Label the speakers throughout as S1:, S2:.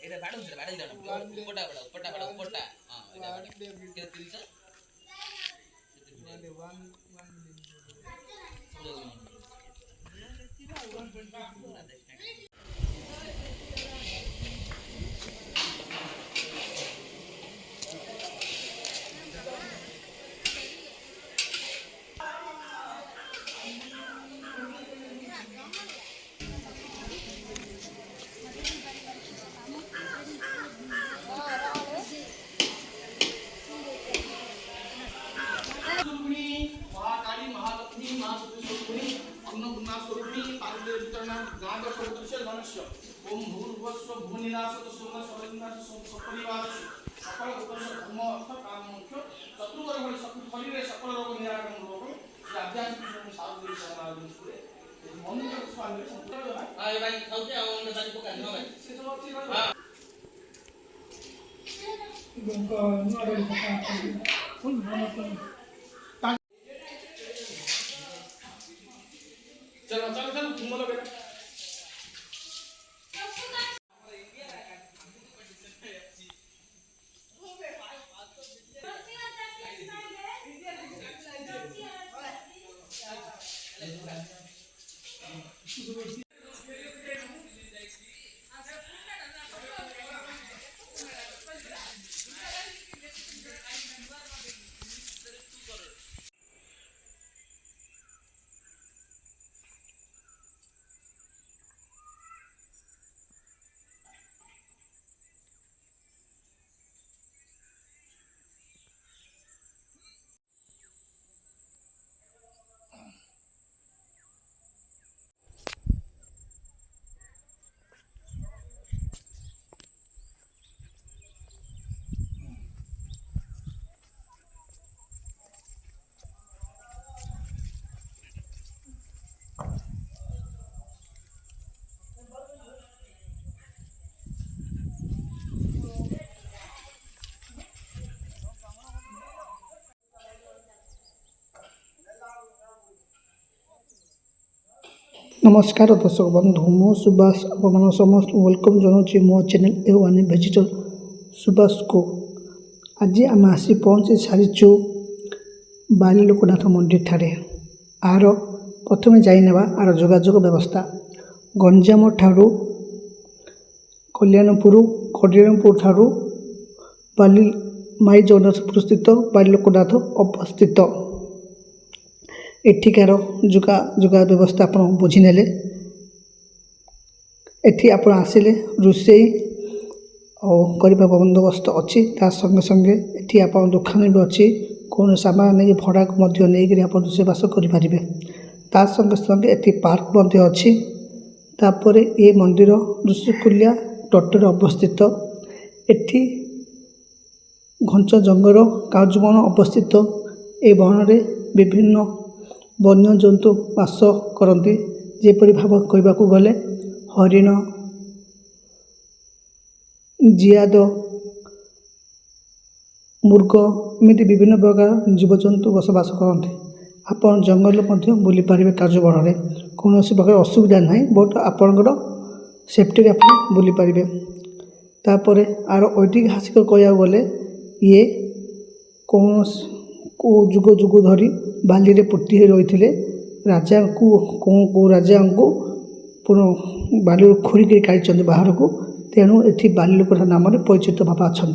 S1: এটা বাড়ো সেটা বাড়াই দাও উপরটা বাড়াও উপরটা বাড়াও উপরটা হ্যাঁ এটা বাড়াও কে 30 महाकाली महालक्ष्मी महासती अन्नपूर्णा स्वरूपिणी पार्वती वितरण नाग सदृश्य धनुष्य ओम भूर्भुवस्व भूनिनाशत सुमन सर्वनाश सपरिवार सकल उपनिषद धर्म अर्थ काम मोक्ष चतुर्वर्ग शरीर सकल रोग निराकरण रोग आध्यात्मिक साधु समाधि करे मंत्र स्वामी हां भाई खाउते आ ओने दाली पका न भाई से सब अच्छी हां गंगा नरल पका फुल मन चलो चलो चलो घूम लो बेटा
S2: नमस्कार दर्शक बंधु मो सुभाष आप समस्त वेलकम जनाऊँ मो चैनल ए वन विजिटर सुभाष को आज आम आसी पहुँची सारीचु बाली लोकनाथ मंदिर ठारे आर प्रथम जाइनेबा आर जोगाजोग व्यवस्था गंजाम ठारू कल्याणपुर ठारू बाली माई जगन्नाथपुर स्थित बाली लोकनाथ अवस्थित एठिकार जोगा व्यवस्था आप बुझीने एठी आप आसिले रोषे करने बंदोबस्त अच्छी संगे संगे एठी आप दुकान भी अच्छी कौन सामान नहीं भड़ा को नहीं आप रोषेबास करें संगे संगे एठी पार्क अच्छी तापर ये मंदिर ऋषिकुल्या तटेर अवस्थित एठी घंच जंगल काजुबन अवस्थित ए वन में विभिन्न वन्यजंतु वास करती जेपरी भाव कहवाक गले हरिण जियाद मुर्ग एमती विभिन्न प्रकार जीवजंतु बसवास करते आपण जंगल बुली पारे काजुबन में कौन प्रकार असुविधा ना बट आपणकर सेफ्टी आप बुली पारे तापर आर ऐतिहासिक कहवाक गले ये कौन जुग जुग धरी बाली रे पोती रही राजा को राजा को बाली खोरिक काढ़ी बाहर को तेणु ये बाली लोक नाम परिचित भाव अच्छा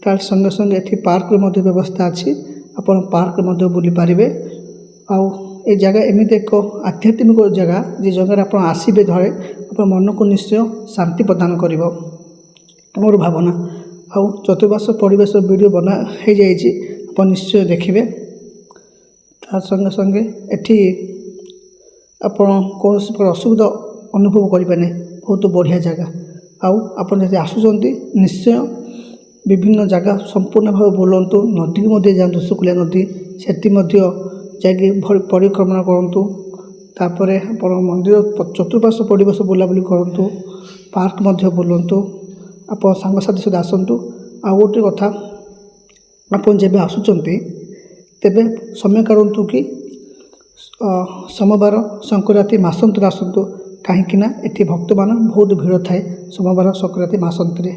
S2: तार संगे संगे ये पार्क व्यवस्था अच्छी आप पार्क बुली पारे आ जगह एमती एक आध्यात्मिक जगह जे जगह आप आसबे धरे आप मन को निश्चय शांति प्रदान कर मोर भावना आ चतुर्पार्श्व परिवेश वीडियो बना हो जाए आप निश्चय देखिए तार संगे संगे एठी आपण कौन प्रकार असुविधा अनुभव करें बहुत बढ़िया जगह आपन जब आसुँच निश्चय विभिन्न जगह संपूर्ण भाव बुलां नदी के जातु ऋषिकुल्या नदी से परिक्रमा करूँ तापर आप मंदिर चतुर्पार्श्व परिवेश बुलाबुली करूँ पार्क बुलां आप सांगसाथी सहित आसतु आ गोटे कथा आप जब आसुँच तेबे समय करूँ कि ସୋମବାର ସଂକ୍ରାନ୍ତି ମାସନ୍ତରେ ଆସନ୍ତୁ, କାହିଁକିନା ଏଠି ଭକ୍ତମାନ ବହୁତ ଭିଡ଼ ଥାଏ ସୋମବାର ସଂକ୍ରାନ୍ତି ମାସନ୍ତରେ।